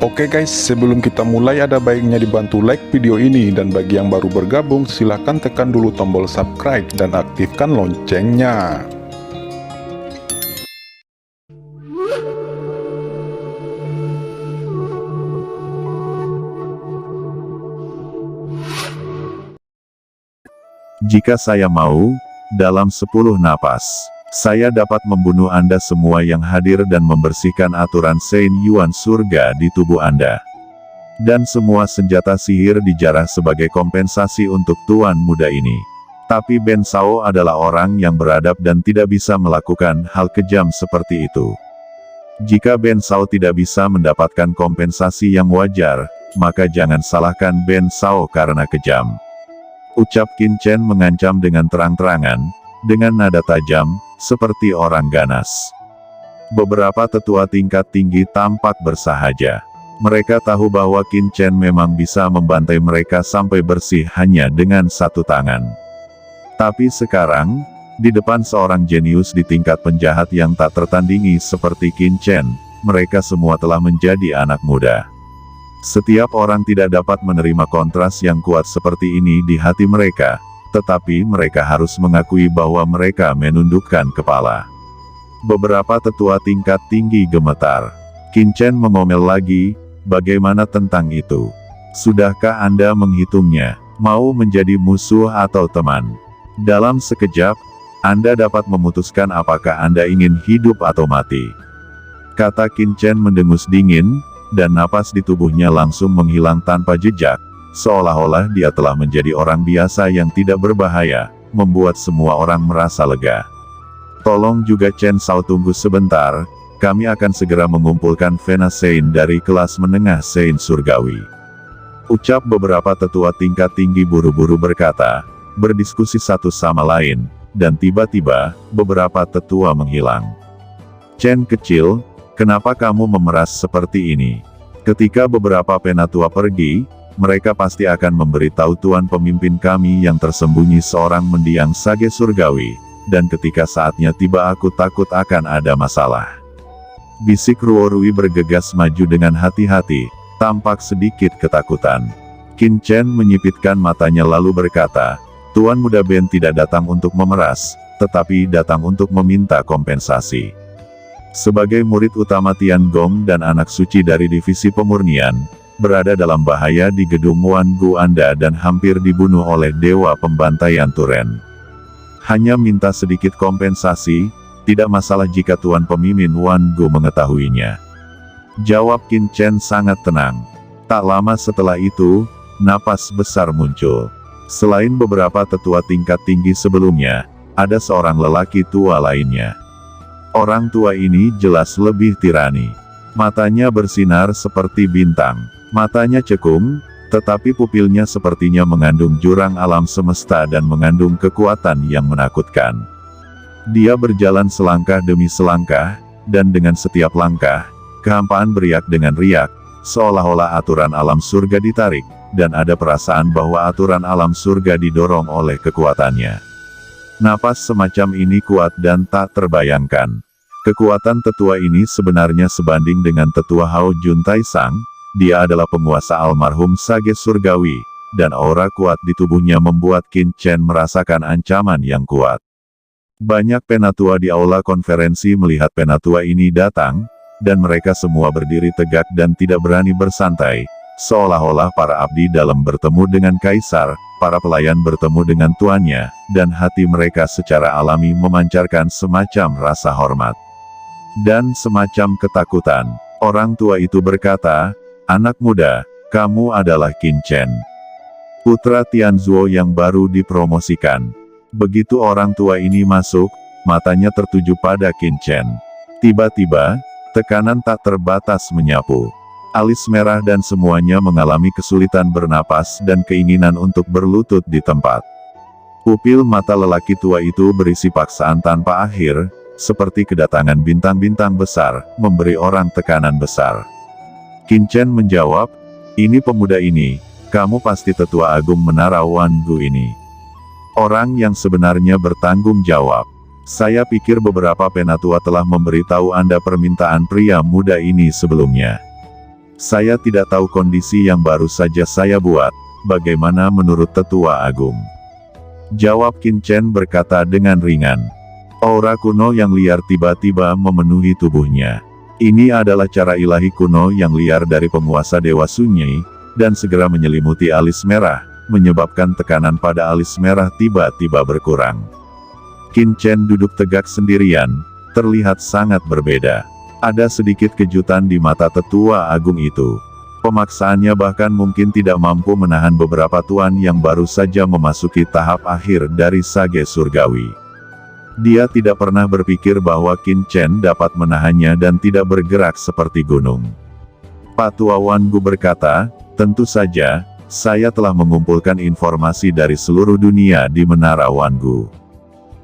Oke guys, sebelum kita mulai ada baiknya dibantu like video ini, dan bagi yang baru bergabung silahkan tekan dulu tombol subscribe dan aktifkan loncengnya. Jika saya mau, dalam 10 napas, saya dapat membunuh Anda semua yang hadir dan membersihkan aturan Saint Yuan surga di tubuh Anda. Dan semua senjata sihir dijarah sebagai kompensasi untuk tuan muda ini. Tapi Ben Shao adalah orang yang beradab dan tidak bisa melakukan hal kejam seperti itu. Jika Ben Shao tidak bisa mendapatkan kompensasi yang wajar, maka jangan salahkan Ben Shao karena kejam. Ucap Qin Chen mengancam dengan terang-terangan, dengan nada tajam, seperti orang ganas. Beberapa tetua tingkat tinggi tampak bersahaja. Mereka tahu bahwa Qin Chen memang bisa membantai mereka sampai bersih hanya dengan satu tangan. Tapi sekarang, di depan seorang jenius di tingkat penjahat yang tak tertandingi seperti Qin Chen, mereka semua telah menjadi anak muda. Setiap orang tidak dapat menerima kontras yang kuat seperti ini di hati mereka, tetapi mereka harus mengakui bahwa mereka menundukkan kepala. Beberapa tetua tingkat tinggi gemetar. Qin Chen mengomel lagi, bagaimana tentang itu? Sudahkah Anda menghitungnya? Mau menjadi musuh atau teman? Dalam sekejap, Anda dapat memutuskan apakah Anda ingin hidup atau mati. Kata Qin Chen mendengus dingin, dan napas di tubuhnya langsung menghilang tanpa jejak, seolah-olah dia telah menjadi orang biasa yang tidak berbahaya, membuat semua orang merasa lega. Tolong juga Chen Shao tunggu sebentar, kami akan segera mengumpulkan Vena Saint dari kelas menengah Saint Surgawi. Ucap beberapa tetua tingkat tinggi buru-buru berkata, berdiskusi satu sama lain, dan tiba-tiba, beberapa tetua menghilang. Chen kecil, kenapa kamu memeras seperti ini? Ketika beberapa penatua pergi, mereka pasti akan memberitahu tuan pemimpin kami yang tersembunyi seorang mendiang sage surgawi, dan ketika saatnya tiba aku takut akan ada masalah. Bisik Ruorui bergegas maju dengan hati-hati, tampak sedikit ketakutan. Qin Chen menyipitkan matanya lalu berkata, Tuan muda Ben tidak datang untuk memeras, tetapi datang untuk meminta kompensasi. Sebagai murid utama Tian Gong dan anak suci dari divisi pemurnian, berada dalam bahaya di gedung Wan Gu Anda dan hampir dibunuh oleh dewa pembantaian Turen. Hanya minta sedikit kompensasi, tidak masalah jika tuan pemimpin Wan Gu mengetahuinya. Jawab Qin Chen sangat tenang. Tak lama setelah itu, napas besar muncul. Selain beberapa tetua tingkat tinggi sebelumnya, ada seorang lelaki tua lainnya. Orang tua ini jelas lebih tirani. Matanya bersinar seperti bintang. Matanya cekung, tetapi pupilnya sepertinya mengandung jurang alam semesta dan mengandung kekuatan yang menakutkan. Dia berjalan selangkah demi selangkah, dan dengan setiap langkah, kehampaan beriak dengan riak, seolah-olah aturan alam surga ditarik, dan ada perasaan bahwa aturan alam surga didorong oleh kekuatannya. Napas semacam ini kuat dan tak terbayangkan. Kekuatan tetua ini sebenarnya sebanding dengan tetua Hao Jun Taisang. Dia adalah penguasa almarhum sage surgawi, dan aura kuat di tubuhnya membuat Qin Chen merasakan ancaman yang kuat. Banyak penatua di aula konferensi melihat penatua ini datang, dan mereka semua berdiri tegak dan tidak berani bersantai, seolah-olah para abdi dalam bertemu dengan kaisar, para pelayan bertemu dengan tuannya, dan hati mereka secara alami memancarkan semacam rasa hormat dan semacam ketakutan. Orang tua itu berkata, anak muda, kamu adalah Qin Chen, putra Tianzuo yang baru dipromosikan. Begitu orang tua ini masuk, matanya tertuju pada Qin Chen. Tiba-tiba, tekanan tak terbatas menyapu. Alis merah dan semuanya mengalami kesulitan bernapas dan keinginan untuk berlutut di tempat. Pupil mata lelaki tua itu berisi paksaan tanpa akhir, seperti kedatangan bintang-bintang besar, memberi orang tekanan besar. Qin Chen menjawab, ini pemuda ini, kamu pasti tetua agung menara Wan Gu ini. Orang yang sebenarnya bertanggung jawab. Saya pikir beberapa penatua telah memberitahu Anda permintaan pria muda ini sebelumnya. Saya tidak tahu kondisi yang baru saja saya buat, bagaimana menurut Tetua Agung? Jawab Qin Chen berkata dengan ringan. Aura kuno yang liar tiba-tiba memenuhi tubuhnya. Ini adalah cara ilahi kuno yang liar dari penguasa Dewa Sunyi, dan segera menyelimuti alis merah, menyebabkan tekanan pada alis merah tiba-tiba berkurang. Qin Chen duduk tegak sendirian, terlihat sangat berbeda. Ada sedikit kejutan di mata Tetua Agung itu. Pemaksaannya bahkan mungkin tidak mampu menahan beberapa tuan yang baru saja memasuki tahap akhir dari sage surgawi. Dia tidak pernah berpikir bahwa Qin Chen dapat menahannya dan tidak bergerak seperti gunung. Patua Wan Gu berkata, tentu saja, saya telah mengumpulkan informasi dari seluruh dunia di Menara Wan Gu.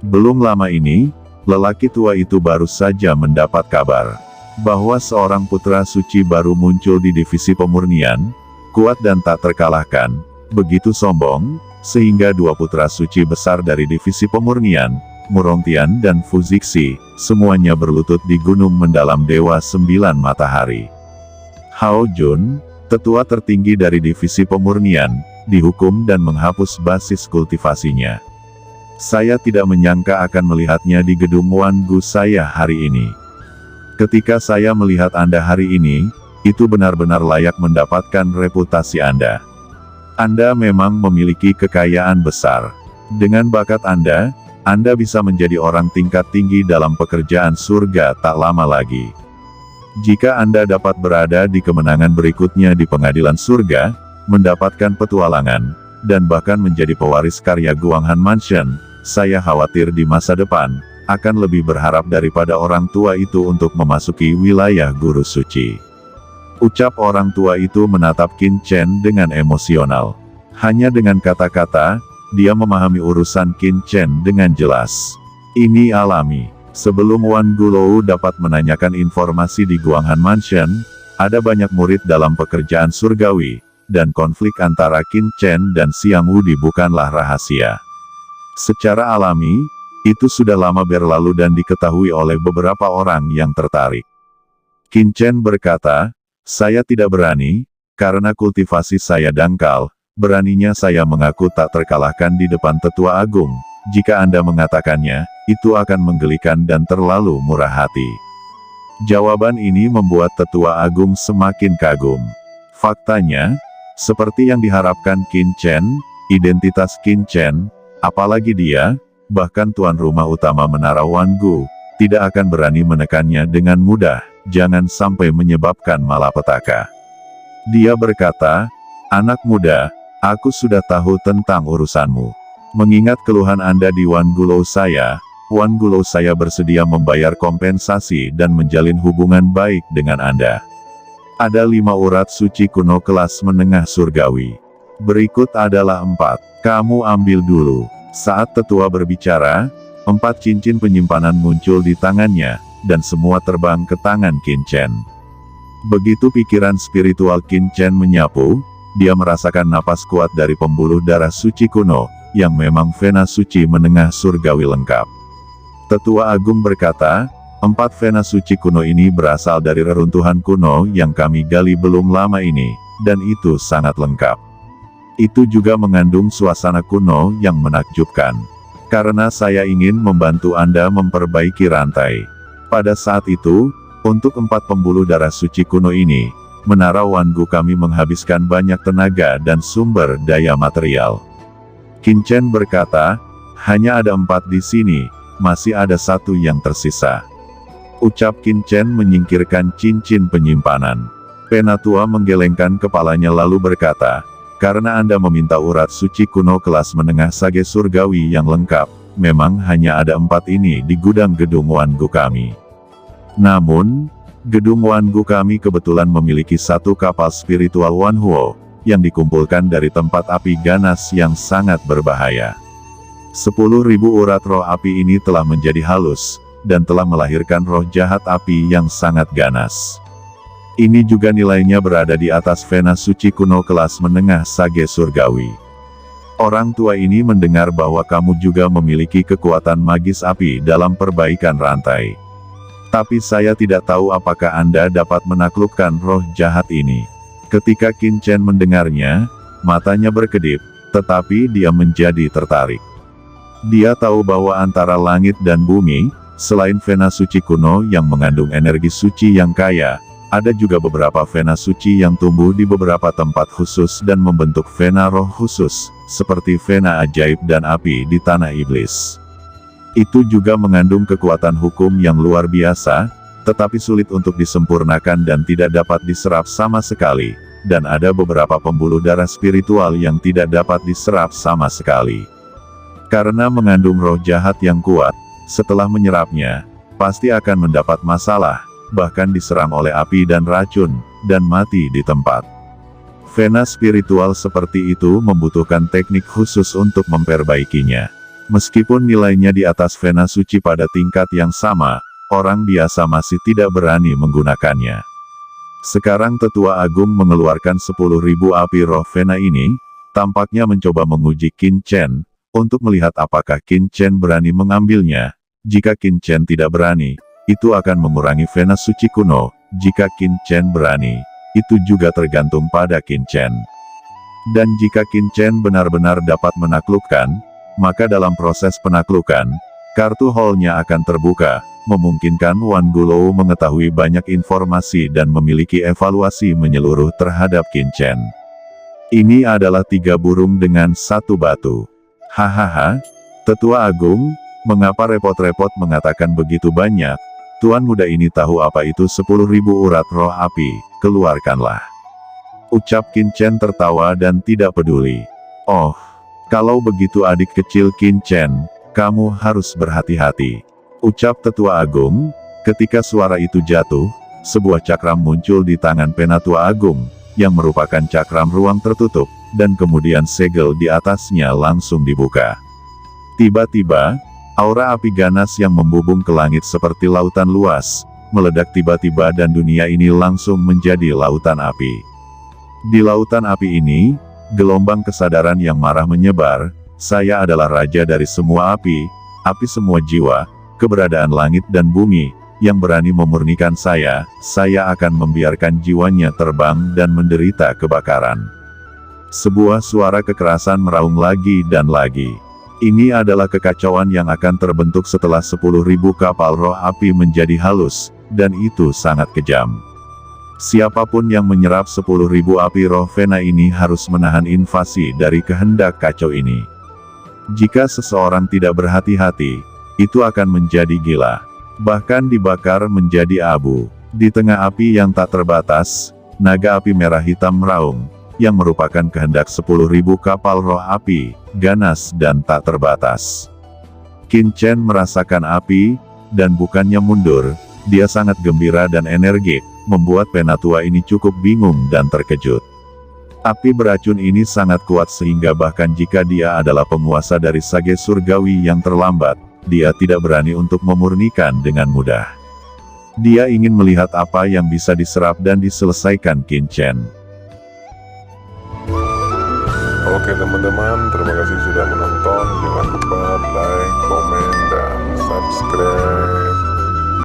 Belum lama ini, lelaki tua itu baru saja mendapat kabar bahwa seorang putra suci baru muncul di divisi pemurnian, kuat dan tak terkalahkan, begitu sombong, sehingga dua putra suci besar dari divisi pemurnian, Murongtian dan Fuzixi, semuanya berlutut di gunung mendalam Dewa Sembilan Matahari. Hao Jun, tetua tertinggi dari divisi pemurnian, dihukum dan menghapus basis kultivasinya. Saya tidak menyangka akan melihatnya di gedung Wan Gu saya hari ini. Ketika saya melihat Anda hari ini, itu benar-benar layak mendapatkan reputasi Anda. Anda memang memiliki kekayaan besar. Dengan bakat Anda bisa menjadi orang tingkat tinggi dalam pekerjaan surga tak lama lagi. Jika Anda dapat berada di kemenangan berikutnya di pengadilan surga, mendapatkan petualangan, dan bahkan menjadi pewaris karya Guanghan Mansion, saya khawatir di masa depan, akan lebih berharap daripada orang tua itu untuk memasuki wilayah guru suci. Ucap orang tua itu menatap Qin Chen dengan emosional. Hanya dengan kata-kata, dia memahami urusan Qin Chen dengan jelas. Ini alami. Sebelum Wan Gulou dapat menanyakan informasi di Guanghan Mansion, ada banyak murid dalam pekerjaan surgawi, dan konflik antara Qin Chen dan Xiang Wudi bukanlah rahasia. Secara alami, itu sudah lama berlalu dan diketahui oleh beberapa orang yang tertarik. Qin Chen berkata, saya tidak berani, karena kultivasi saya dangkal. Beraninya saya mengaku tak terkalahkan di depan Tetua Agung. Jika Anda mengatakannya, itu akan menggelikan dan terlalu murah hati. Jawaban ini membuat Tetua Agung semakin kagum. Faktanya, seperti yang diharapkan Qin Chen, identitas Qin Chen, apalagi dia, bahkan tuan rumah utama Menara Wan Gu, tidak akan berani menekannya dengan mudah, jangan sampai menyebabkan malapetaka. Dia berkata, anak muda, aku sudah tahu tentang urusanmu. Mengingat keluhan Anda di Wan Gulou saya bersedia membayar kompensasi dan menjalin hubungan baik dengan Anda. Ada 5 urat suci kuno kelas menengah surgawi. Berikut adalah 4. Kamu ambil dulu. Saat tetua berbicara, 4 cincin penyimpanan muncul di tangannya, dan semua terbang ke tangan Qin Chen. Begitu pikiran spiritual Qin Chen menyapu, dia merasakan napas kuat dari pembuluh darah suci kuno, yang memang vena suci menengah surgawi lengkap. Tetua Agung berkata, 4 vena suci kuno ini berasal dari reruntuhan kuno yang kami gali belum lama ini, dan itu sangat lengkap. Itu juga mengandung suasana kuno yang menakjubkan. Karena saya ingin membantu Anda memperbaiki rantai. Pada saat itu, untuk 4 pembuluh darah suci kuno ini, Menara Wan Gu kami menghabiskan banyak tenaga dan sumber daya material. Qin Chen berkata, hanya ada 4 di sini, masih ada 1 yang tersisa. Ucap Qin Chen menyingkirkan cincin penyimpanan. Penatua menggelengkan kepalanya lalu berkata, karena Anda meminta urat suci kuno kelas menengah sage surgawi yang lengkap, memang hanya ada 4 ini di gudang gedung Wan Gu kami. Namun, gedung Wan Gu kami kebetulan memiliki 1 kapal spiritual Wan Huo, yang dikumpulkan dari tempat api ganas yang sangat berbahaya. 10.000 urat roh api ini telah menjadi halus, dan telah melahirkan roh jahat api yang sangat ganas. Ini juga nilainya berada di atas vena suci kuno kelas menengah sage surgawi. Orang tua ini mendengar bahwa kamu juga memiliki kekuatan magis api dalam perbaikan rantai. Tapi saya tidak tahu apakah Anda dapat menaklukkan roh jahat ini. Ketika Qin Chen mendengarnya, matanya berkedip, tetapi dia menjadi tertarik. Dia tahu bahwa antara langit dan bumi, selain Vena suci kuno yang mengandung energi suci yang kaya, ada juga beberapa Vena suci yang tumbuh di beberapa tempat khusus dan membentuk Vena roh khusus, seperti Vena ajaib dan api di tanah iblis. Itu juga mengandung kekuatan hukum yang luar biasa, tetapi sulit untuk disempurnakan dan tidak dapat diserap sama sekali, dan ada beberapa pembuluh darah spiritual yang tidak dapat diserap sama sekali. Karena mengandung roh jahat yang kuat, setelah menyerapnya, pasti akan mendapat masalah, bahkan diserang oleh api dan racun, dan mati di tempat. Vena spiritual seperti itu membutuhkan teknik khusus untuk memperbaikinya. Meskipun nilainya di atas Vena suci pada tingkat yang sama, orang biasa masih tidak berani menggunakannya. Sekarang Tetua Agung mengeluarkan 10.000 api roh Vena ini, tampaknya mencoba menguji Qin Chen, untuk melihat apakah Qin Chen berani mengambilnya. Jika Qin Chen tidak berani, itu akan mengurangi Vena suci kuno. Jika Qin Chen berani, itu juga tergantung pada Qin Chen. Dan jika Qin Chen benar-benar dapat menaklukkan, maka dalam proses penaklukan, kartu hall-nya akan terbuka, memungkinkan Wan Gulo mengetahui banyak informasi dan memiliki evaluasi menyeluruh terhadap Qin Chen. Ini adalah 3 burung dengan 1 batu. Hahaha, Tetua Agung, mengapa repot-repot mengatakan begitu banyak? Tuan muda ini tahu apa itu 10.000 urat roh api, keluarkanlah. Ucap Qin Chen tertawa dan tidak peduli. Oh, kalau begitu adik kecil Qin Chen, kamu harus berhati-hati. Ucap Tetua Agung. Ketika suara itu jatuh, sebuah cakram muncul di tangan Penatua Agung, yang merupakan cakram ruang tertutup, dan kemudian segel di atasnya langsung dibuka. Tiba-tiba, aura api ganas yang membubung ke langit seperti lautan luas, meledak tiba-tiba dan dunia ini langsung menjadi lautan api. Di lautan api ini, gelombang kesadaran yang marah menyebar. Saya adalah raja dari semua api semua jiwa, keberadaan langit dan bumi, yang berani memurnikan saya akan membiarkan jiwanya terbang dan menderita kebakaran. Sebuah suara kekerasan meraung lagi dan lagi. Ini adalah kekacauan yang akan terbentuk setelah 10.000 kapal roh api menjadi halus, dan itu sangat kejam. Siapapun yang menyerap 10.000 api roh Vena ini harus menahan invasi dari kehendak kacau ini. Jika seseorang tidak berhati-hati, itu akan menjadi gila. Bahkan dibakar menjadi abu. Di tengah api yang tak terbatas, naga api merah hitam meraung, yang merupakan kehendak 10.000 kapal roh api, ganas dan tak terbatas. Qin Chen merasakan api, dan bukannya mundur, dia sangat gembira dan energik, membuat Penatua ini cukup bingung dan terkejut. Api beracun ini sangat kuat sehingga bahkan jika dia adalah penguasa dari Sage Surgawi yang terlambat, dia tidak berani untuk memurnikan dengan mudah. Dia ingin melihat apa yang bisa diserap dan diselesaikan Qin Chen. Oke teman-teman, terima kasih sudah menonton. Jangan lupa like, komen, dan subscribe.